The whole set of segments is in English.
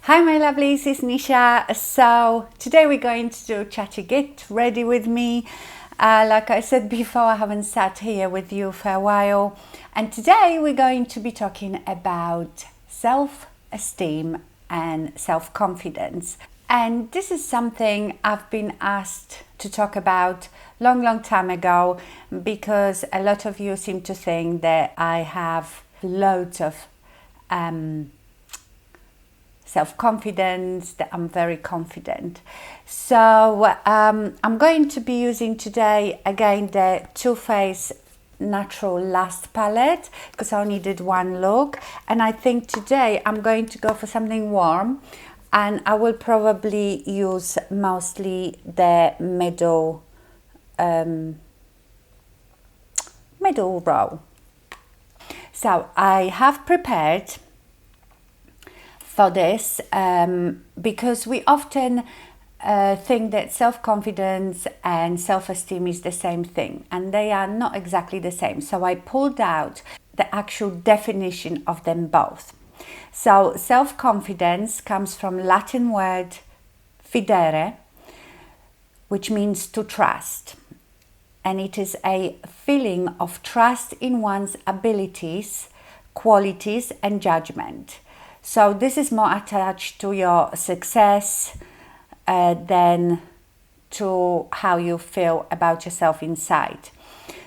Hi my lovelies, it's Nisha. So today we're going to do Chatty. Get ready with me. Like I said before, I haven't sat here with you for a while, and today we're going to be talking about self-esteem and self-confidence. And this is something I've been asked to talk about long time ago, because a lot of you seem to think that I have loads of self-confidence, that I'm very confident. So I'm going to be using today again the Too Faced Natural Last palette, because I only did one look, and I think today I'm going to go for something warm, and I will probably use mostly the middle row. So I have prepared for this because we often think that self-confidence and self-esteem is the same thing, and they are not exactly the same. So I pulled out the actual definition of them both. So self-confidence comes from Latin word fidere, which means to trust, and it is a feeling of trust in one's abilities, qualities and judgment. So this is more attached to your success than to how you feel about yourself inside.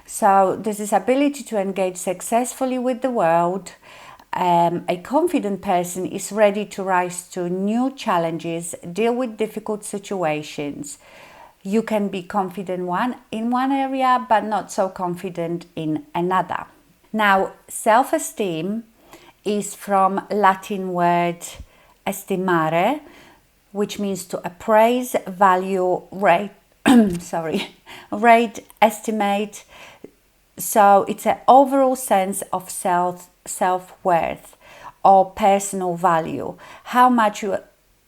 So this is ability to engage successfully with the world. A confident person is ready to rise to new challenges, deal with difficult situations. You can be confident in one area, but not so confident in another. Now, self-esteem is from Latin word estimare, which means to appraise, value, rate, rate, estimate. So it's an overall sense of self-worth or personal value, how much you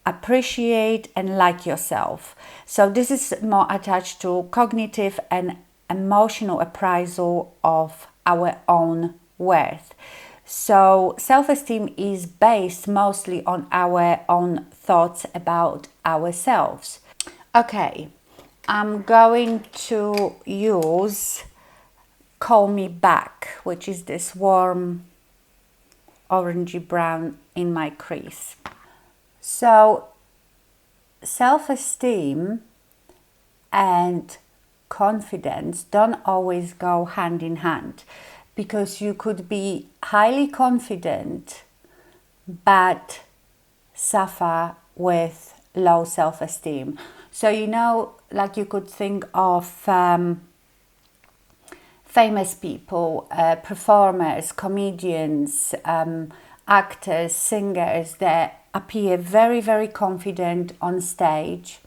appreciate and like yourself. So this is more attached to cognitive and emotional appraisal of our own worth. So self-esteem is based mostly on our own thoughts about ourselves. Okay, I'm going to use Call Me Back, which is this warm orangey brown in my crease. So self-esteem and confidence don't always go hand in hand, because you could be highly confident but suffer with low self-esteem. So like you could think of famous people, performers, comedians, actors, singers that appear very confident on stage,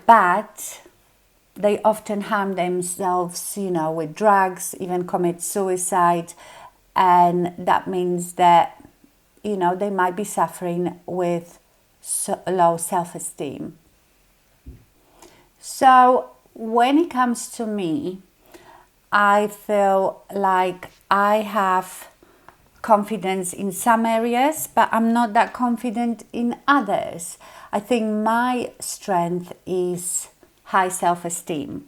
but they often harm themselves, with drugs, even commit suicide, and that means that, they might be suffering with low self-esteem. So when it comes to me, I feel like I have confidence in some areas, but I'm not that confident in others. I think my strength is high self-esteem.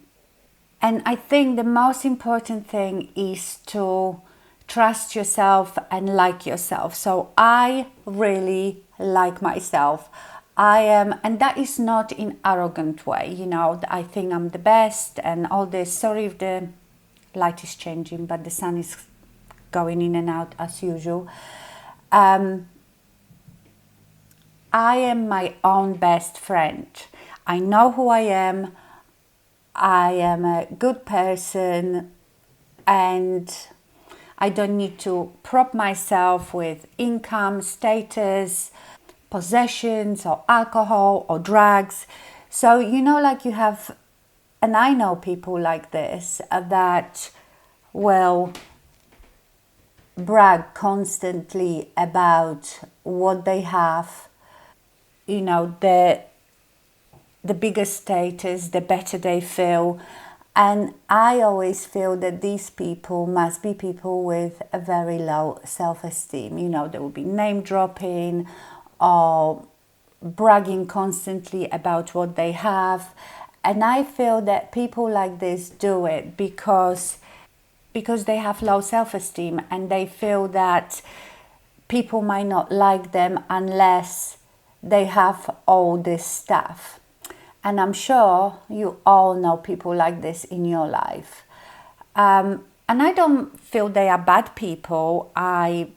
And I think the most important thing is to trust yourself and like yourself. So I really like myself. I am, and that is not in arrogant way, I think I'm the best and all this. Sorry if the light is changing, but the sun is going in and out as usual. I am my own best friend. I know who I am. I am a good person, and I don't need to prop myself with income, status, possessions or alcohol or drugs. So like you have, and I know people like this that will brag constantly about what they have, the bigger status, the better they feel, And I always feel that these people must be people with a very low self-esteem. You know, they will be name dropping or bragging constantly about what they have. And I feel that people like this do it because they have low self-esteem, and they feel that people might not like them unless they have all this stuff. And I'm sure you all know people like this in your life. And I don't feel they are bad people. I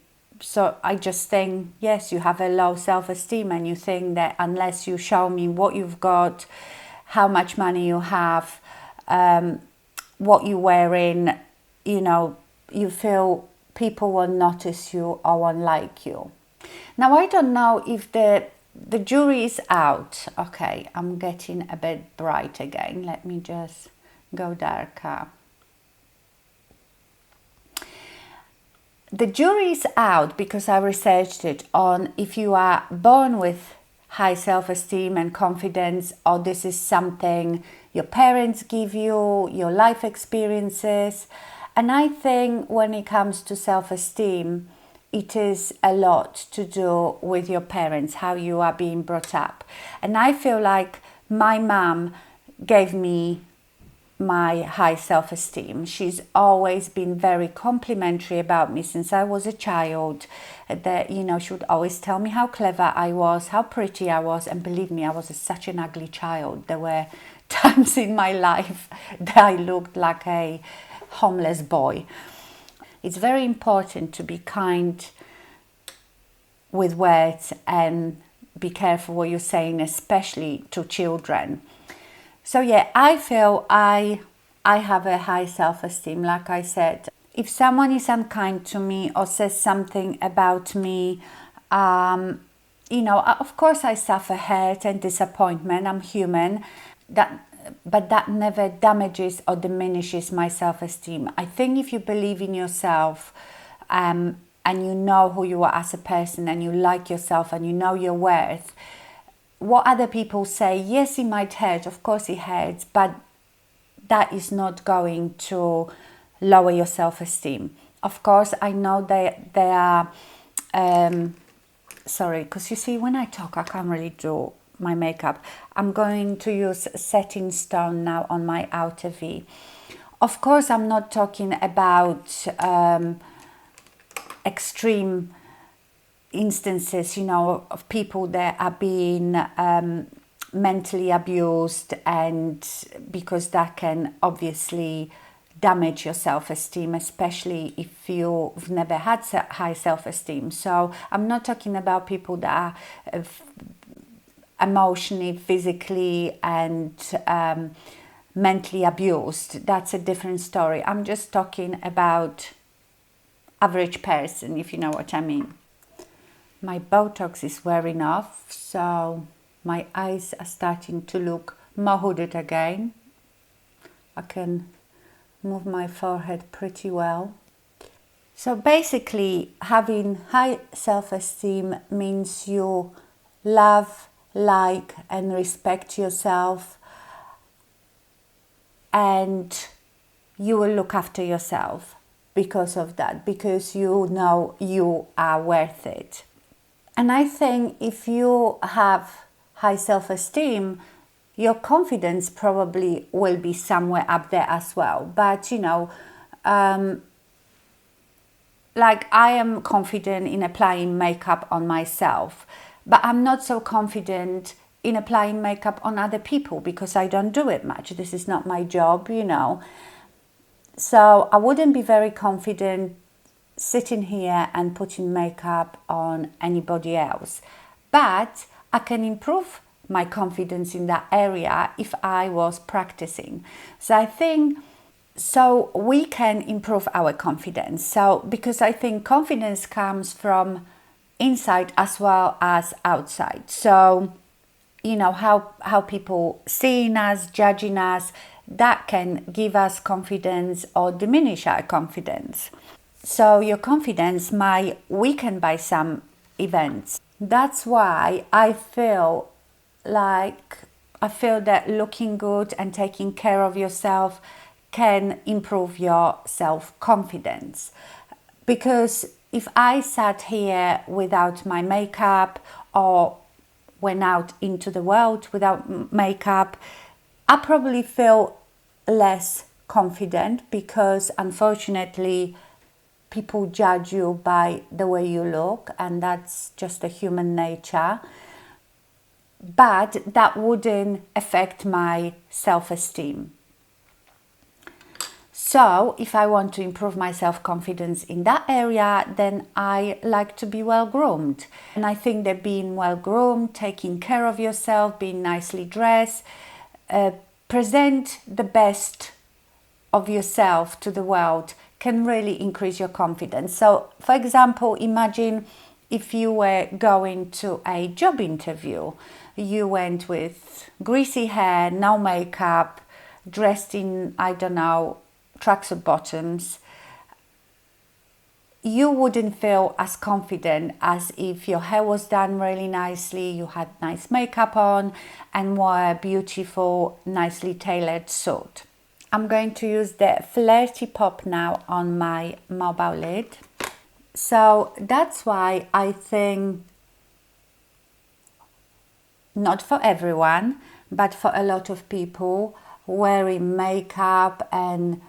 just think, yes, you have a low self-esteem, and you think that unless you show me what you've got, how much money you have, what you're wearing, you know, you feel people will notice you or won't like you. Now, I don't know if the jury is out. Okay, I'm getting a bit bright again. Let me just go darker. The jury is out because I researched it on if you are born with high self-esteem and confidence, or this is something your parents give you, your life experiences. And I think when it comes to self-esteem, it is a lot to do with your parents, how you are being brought up. And I feel like my mom gave me my high self-esteem. She's always been very complimentary about me since I was a child. That, you know, she would always tell me how clever I was, how pretty I was. And believe me, I was such an ugly child. There were times in my life that I looked like a homeless boy. It's very important to be kind with words and be careful what you're saying, especially to children. So yeah, I feel I have a high self-esteem. Like I said, if someone is unkind to me or says something about me, you know, of course I suffer hurt and disappointment. I'm human. But that never damages or diminishes my self-esteem. I think if you believe in yourself and you know who you are as a person, and you like yourself and you know your worth, what other people say, yes, it might hurt, of course it hurts, but that is not going to lower your self-esteem. Of course, I know they are, sorry, because you see, when I talk, I can't really do my makeup. I'm going to use setting stone now on my outer V. Of course, I'm not talking about extreme instances, you know, of people that are being mentally abused, and because that can obviously damage your self-esteem, especially if you've never had high self-esteem. So I'm not talking about people that are emotionally, physically and mentally abused. That's a different story. I'm just talking about average person, if you know what I mean. My Botox is wearing off, so my eyes are starting to look more hooded again. I can move my forehead pretty well. So basically, having high self-esteem means you love, like and respect yourself, and you will look after yourself because of that, because you know you are worth it. And I think if you have high self-esteem, your confidence probably will be somewhere up there as well. But you know, like I am confident in applying makeup on myself, but I'm not so confident in applying makeup on other people because I don't do it much. This is not my job, you know. So I wouldn't be very confident sitting here and putting makeup on anybody else. But I can improve my confidence in that area if I was practicing. So I think so we can improve our confidence. So because I think confidence comes from inside as well as outside. So you know how people seeing us, judging us, that can give us confidence or diminish our confidence. So your confidence might weaken by some events. That's why I feel that looking good and taking care of yourself, can improve your self-confidence. Because if I sat here without my makeup or went out into the world without makeup, I probably feel less confident, because unfortunately people judge you by the way you look, and that's just a human nature. But that wouldn't affect my self-esteem. So if I want to improve my self-confidence in that area, then I like to be well groomed. And I think that being well groomed, taking care of yourself, being nicely dressed, present the best of yourself to the world can really increase your confidence. So for example, imagine if you were going to a job interview, you went with greasy hair, no makeup, dressed in, I don't know, tracksuit bottoms. You wouldn't feel as confident as if your hair was done really nicely, you had nice makeup on, and wore a beautiful, nicely tailored suit. I'm going to use the Flirty Pop now on my mobile lid. So that's why I think, not for everyone, but for a lot of people, wearing makeup and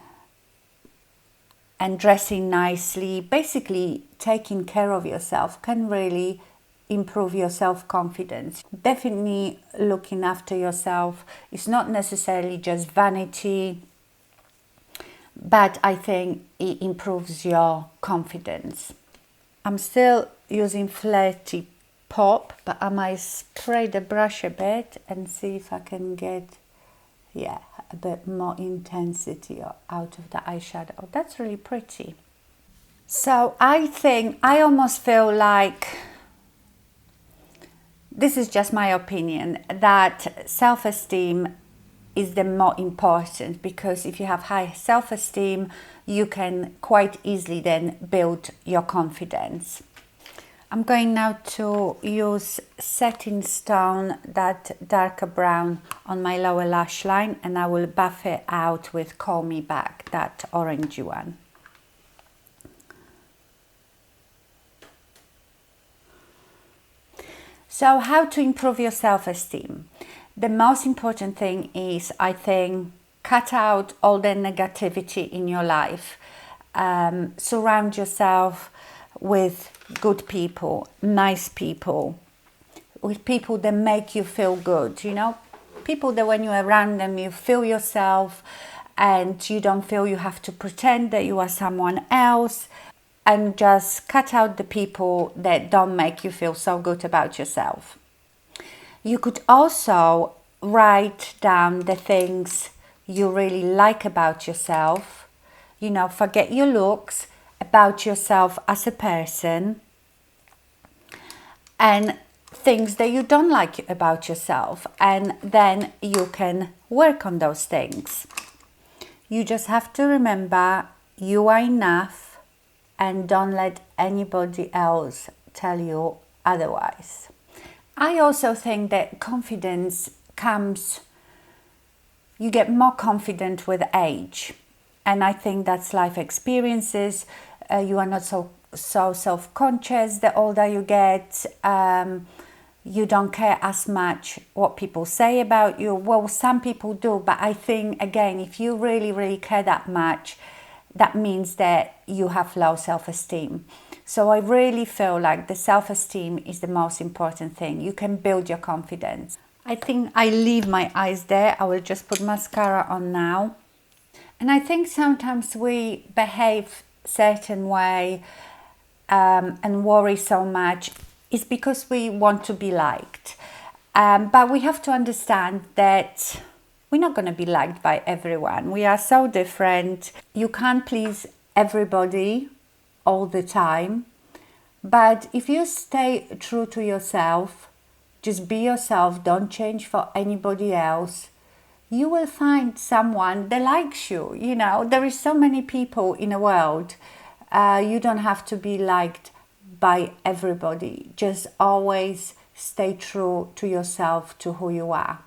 dressing nicely, basically taking care of yourself, can really improve your self-confidence. Definitely looking after yourself is not necessarily just vanity, but I think it improves your confidence. I'm still using Flirty Pop, but I might spray the brush a bit and see if I can get, yeah, a bit more intensity out of the eyeshadow. That's really pretty. So I think, I almost feel like, this is just my opinion, that self-esteem is the more important, because if you have high self-esteem, you can quite easily then build your confidence. I'm going now to use Setting Stone, that darker brown, on my lower lash line, and I will buff it out with Call Me Back, that orangey one. So how to improve your self-esteem? The most important thing is, I think, cut out all the negativity in your life. Surround yourself with good people, nice people, with people that make you feel good, you know, people that when you're around them you feel yourself and you don't feel you have to pretend that you are someone else, and just cut out the people that don't make you feel so good about yourself. You could also write down the things you really like about yourself, you know, forget your looks, about yourself as a person, and things that you don't like about yourself, and then you can work on those things. You just have to remember you are enough, and don't let anybody else tell you otherwise. I also think that confidence comes, you get more confident with age, and I think that's life experiences. You are not so self-conscious the older you get. You don't care as much what people say about you. Well, some people do, but I think, again, if you really care that much, that means that you have low self-esteem. So I really feel like the self-esteem is the most important thing. You can build your confidence. I think I leave my eyes there. I will just put mascara on now. And I think sometimes we behave certain way and worry so much is because we want to be liked. But we have to understand that we're not going to be liked by everyone. We are so different. You can't please everybody all the time. But if you stay true to yourself, just be yourself, don't change for anybody else, you will find someone that likes you. You know, there is so many people in the world. You don't have to be liked by everybody. Just always stay true to yourself, to who you are.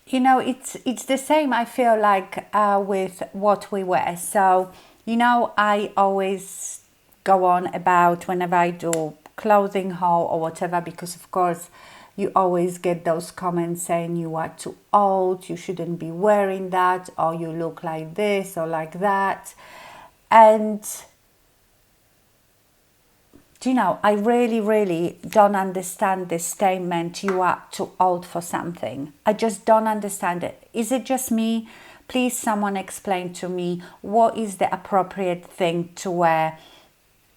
you know, it's the same, I feel like, with what we wear. So, you know, I always go on about whenever I do clothing haul or whatever, because of course you always get those comments saying you are too old, you shouldn't be wearing that, or you look like this or like that. And do you know, I really don't understand this statement, you are too old for something. I just don't understand it. Is it just me? Please someone explain to me what is the appropriate thing to wear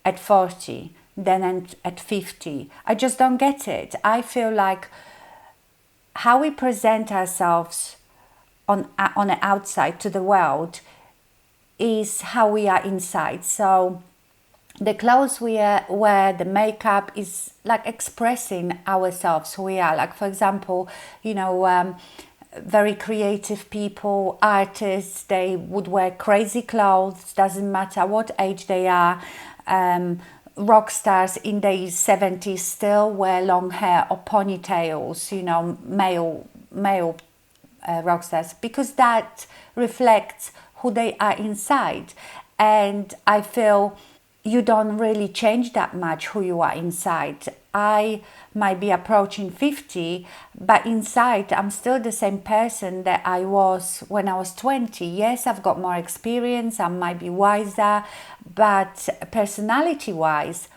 at 40, then at 50. I just don't get it. I feel like how we present ourselves on the outside to the world is how we are inside. So the clothes we wear, the makeup is like expressing ourselves, who we are. Like, for example, you know, very creative people, artists, they would wear crazy clothes, doesn't matter what age they are. Rock stars in their 70s still wear long hair or ponytails, you know, male rock stars, because that reflects who they are inside. And I feel you don't really change that much who you are inside. I might be approaching 50, but inside I'm still the same person that I was when I was 20. Yes, I've got more experience, I might be wiser, but personality wise,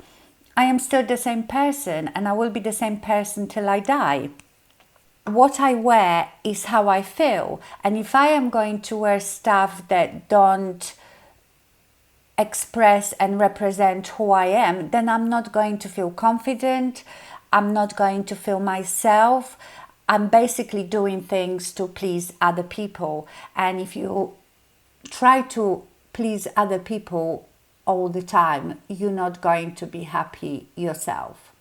I am still the same person, and I will be the same person till I die. What I wear is how I feel, and if I am going to wear stuff that don't express and represent who I am, then I'm not going to feel confident, I'm not going to feel myself. I'm basically doing things to please other people, and if you try to please other people all the time, you're not going to be happy yourself.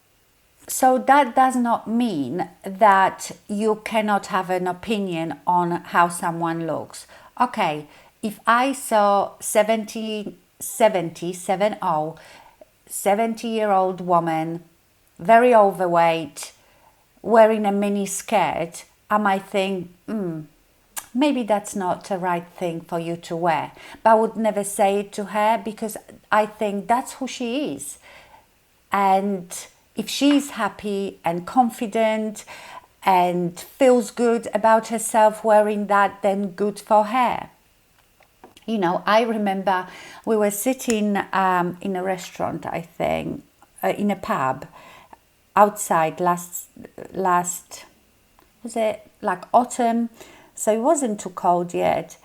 So that does not mean that you cannot have an opinion on how someone looks. Okay, if I saw 70-year-old woman, very overweight, wearing a mini skirt, I might think, maybe that's not the right thing for you to wear. But I would never say it to her, because I think that's who she is. And if she's happy and confident and feels good about herself wearing that, then good for her. You know, I remember we were sitting in a restaurant, I think, in a pub outside last, was it like autumn? So it wasn't too cold yet.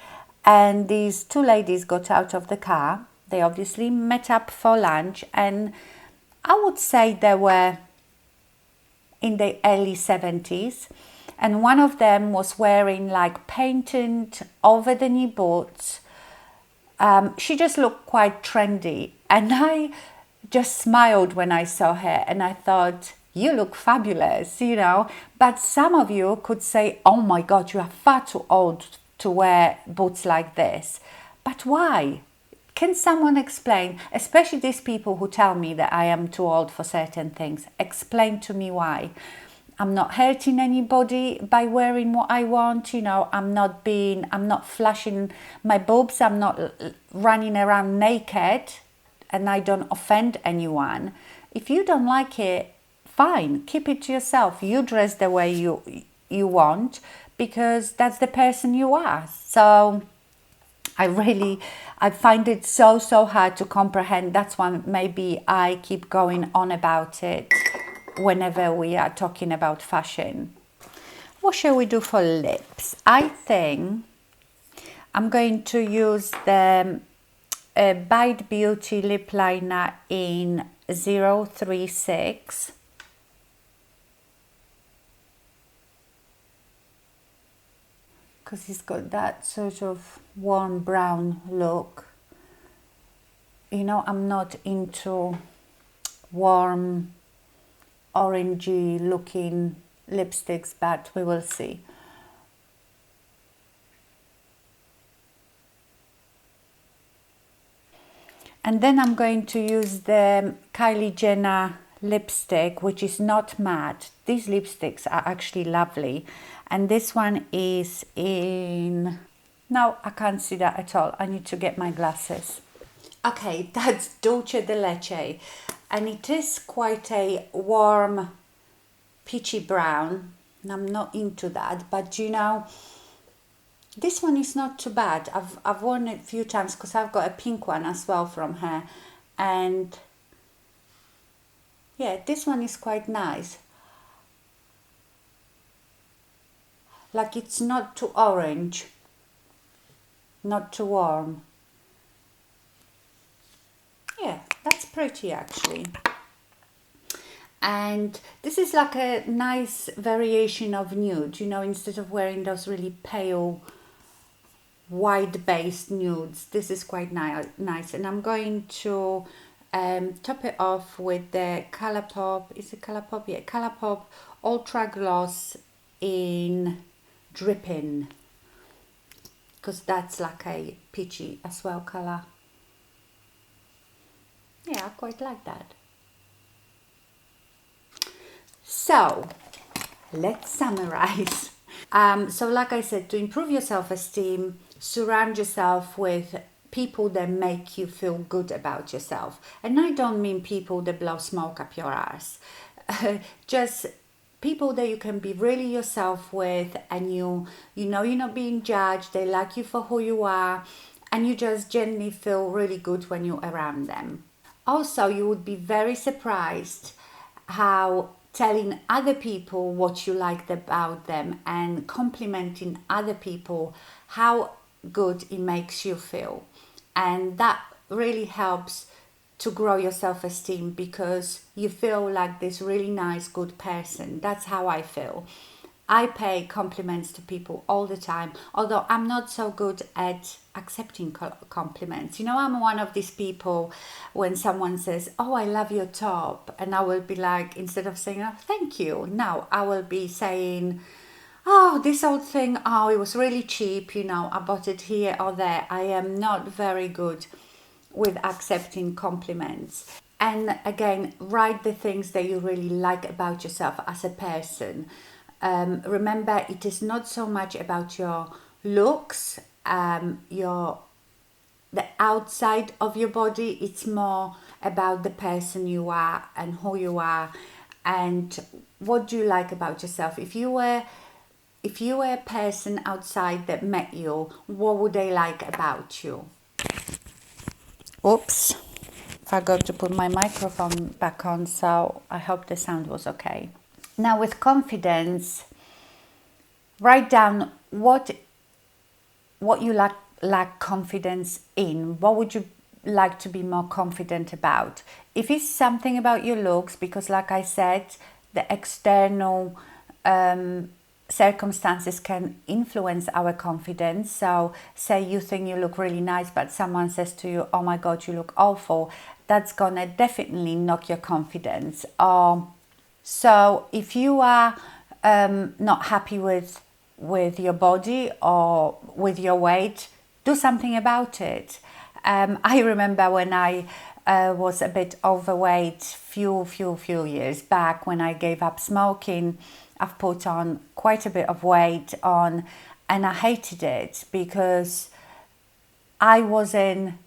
And these two ladies got out of the car. They obviously met up for lunch, and I would say they were in the early 70s. And one of them was wearing like painted over the knee boots. She just looked quite trendy, and I just smiled when I saw her, and I thought, you look fabulous, you know. But some of you could say, oh my God, you are far too old to wear boots like this. But why? Can someone explain? Especially these people who tell me that I am too old for certain things. Explain to me why. I'm not hurting anybody by wearing what I want, you know. I'm not flashing my boobs, I'm not running around naked, and I don't offend anyone. If you don't like it, fine, keep it to yourself. You dress the way you want, because that's the person you are. So I find it so hard to comprehend. That's why maybe I keep going on about it whenever we are talking about fashion. What shall we do for lips? I think I'm going to use the Bite Beauty lip liner in 036. Because it's got that sort of warm brown look. You know, I'm not into warm orangey looking lipsticks, but we will see. And then I'm going to use the Kylie Jenner lipstick, which is not matte. These lipsticks are actually lovely. And this one is in... No, I can't see that at all. I need to get my glasses. Okay, that's Dulce de Leche. And it is quite a warm, peachy brown. And I'm not into that. But you know, this one is not too bad. I've worn it a few times because I've got a pink one as well from her. And yeah, this one is quite nice. Like, it's not too orange, not too warm. Yeah, that's pretty actually. And this is like a nice variation of nude, you know, instead of wearing those really pale white based nudes. This is quite nice. And I'm going to top it off with the Colourpop, is it Colourpop? Yeah, Colourpop Ultra Gloss in Dripping, because that's like a peachy as well colour. Yeah, I quite like that. So let's summarize. So like I said, to improve your self-esteem, surround yourself with people that make you feel good about yourself. And I don't mean people that blow smoke up your ass. Just people that you can be really yourself with, and you know you're not being judged, they like you for who you are, and you just genuinely feel really good when you're around them. Also, you would be very surprised how telling other people what you liked about them and complimenting other people, how good it makes you feel. And that really helps to grow your self-esteem, because you feel like this really nice, good person. That's how I feel. I pay compliments to people all the time, although I'm not so good at accepting compliments. You know, I'm one of these people, when someone says, oh, I love your top, and I will be like, instead of saying, oh, thank you, no, I will be saying, oh, this old thing, oh, it was really cheap, you know, I bought it here or there. I am not very good with accepting compliments. And again, write the things that you really like about yourself as a person. Remember, it is not so much about your looks, the outside of your body. It's more about the person you are and who you are, and what do you like about yourself. If you were a person outside that met you, what would they like about you? Oops, forgot to put my microphone back on, so I hope the sound was okay. Now, with confidence, write down what you lack confidence in. What would you like to be more confident about? If it's something about your looks, because like I said, the external circumstances can influence our confidence. So say you think you look really nice, but someone says to you, oh my God, you look awful. That's gonna definitely knock your confidence. So if you are not happy with your body or with your weight, do something about it. I remember when I was a bit overweight few years back, when I gave up smoking, I've put on quite a bit of weight on, and I hated it because it wasn't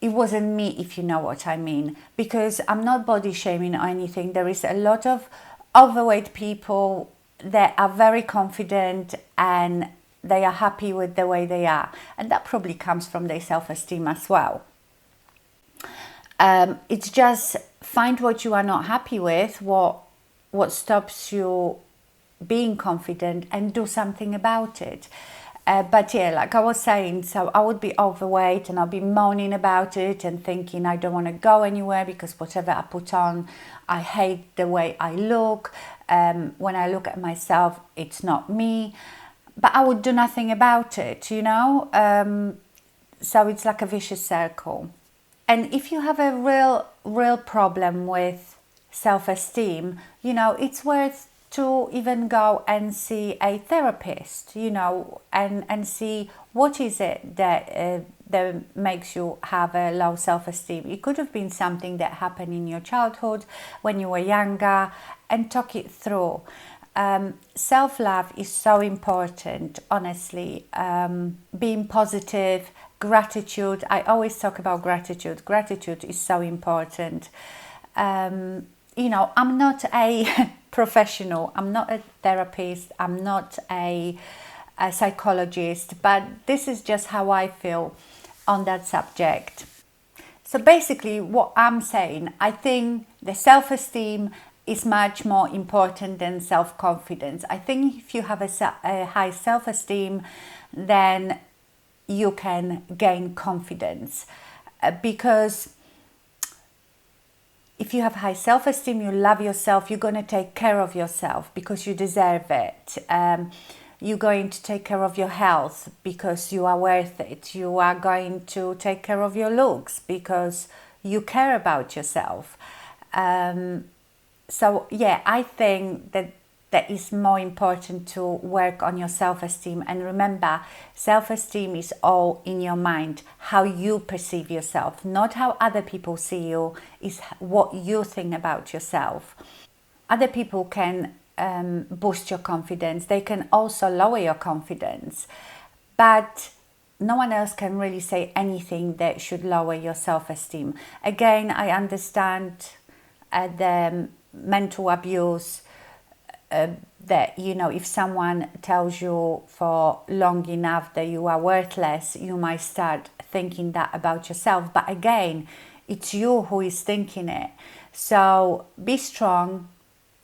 me, if you know what I mean, because I'm not body shaming or anything. There is a lot of overweight people that are very confident and they are happy with the way they are, and that probably comes from their self-esteem as well. It's just find what you are not happy with, what stops you being confident, and do something about it. But yeah, like I was saying, so I would be overweight and I'll be moaning about it and thinking I don't want to go anywhere because whatever I put on, I hate the way I look. When I look at myself, it's not me. But I would do nothing about it, you know? So it's like a vicious circle. And if you have a real problem with self-esteem, you know, it's worth to even go and see a therapist, you know, and see what is it that that makes you have a low self-esteem. It could have been something that happened in your childhood when you were younger, and talk it through. Self-love is so important, honestly. Being positive, gratitude. I always talk about gratitude. Gratitude is so important. You know, I'm not a professional. I'm not a therapist. I'm not a psychologist, but this is just how I feel on that subject. So basically what I'm saying, I think the self-esteem is much more important than self-confidence. I think if you have a high self-esteem, then you can gain confidence, because if you have high self-esteem, you love yourself, you're going to take care of yourself because you deserve it. You're going to take care of your health because you are worth it. You are going to take care of your looks because you care about yourself. So yeah, I think that is more important to work on your self-esteem. And remember, self-esteem is all in your mind, how you perceive yourself, not how other people see you, is what you think about yourself. Other people can boost your confidence. They can also lower your confidence, but no one else can really say anything that should lower your self-esteem. Again, I understand the mental abuse, that, you know, if someone tells you for long enough that you are worthless, you might start thinking that about yourself. But again, it's you who is thinking it. So be strong,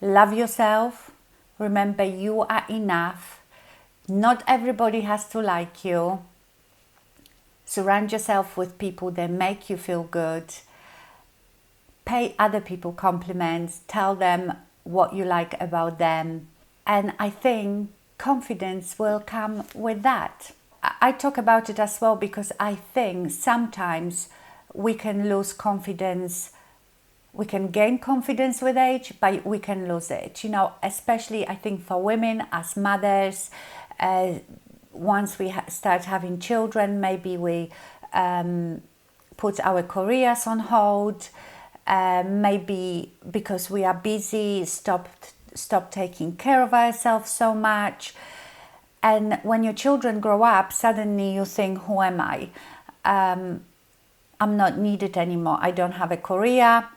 love yourself, remember you are enough. Not everybody has to like you. Surround yourself with people that make you feel good. Pay other people compliments, tell them what you like about them, and I think confidence will come with that. I talk about it as well because I think sometimes we can lose confidence. We can gain confidence with age, but we can lose it, you know, especially I think for women as mothers. Once we start having children, maybe we put our careers on hold. Maybe because we are busy, stop taking care of ourselves so much. And when your children grow up, suddenly you think, who am I? I'm not needed anymore. I don't have a career.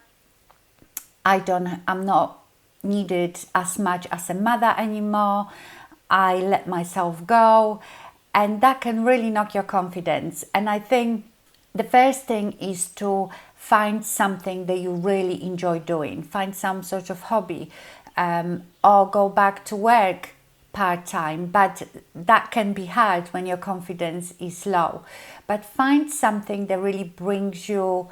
I'm not needed as much as a mother anymore. I let myself go. And that can really knock your confidence. And I think the first thing is to find something that you really enjoy doing. Find some sort of hobby, or go back to work part-time. But that can be hard when your confidence is low. But find something that really brings you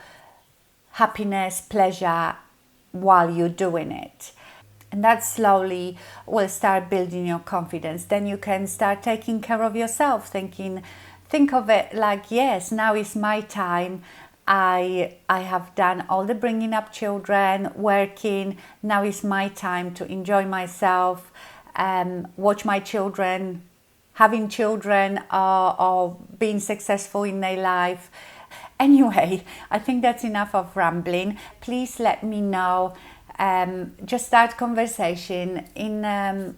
happiness, pleasure while you're doing it. And that slowly will start building your confidence. Then you can start taking care of yourself, think of it like, yes, now is my time. I have done all the bringing up children, working. Now is my time to enjoy myself, watch my children, having children, or being successful in their life. Anyway, I think that's enough of rambling. Please let me know. Just start conversation in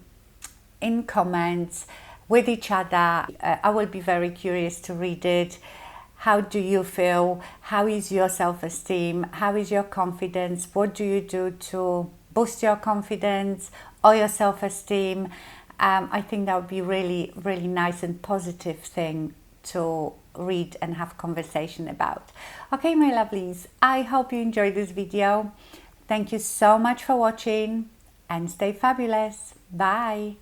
comments with each other. I will be very curious to read it. How do you feel? How is your self-esteem? How is your confidence? What do you do to boost your confidence or your self-esteem? I think that would be really, really nice and positive thing to read and have conversation about. Okay, my lovelies, I hope you enjoyed this video. Thank you so much for watching and stay fabulous. Bye.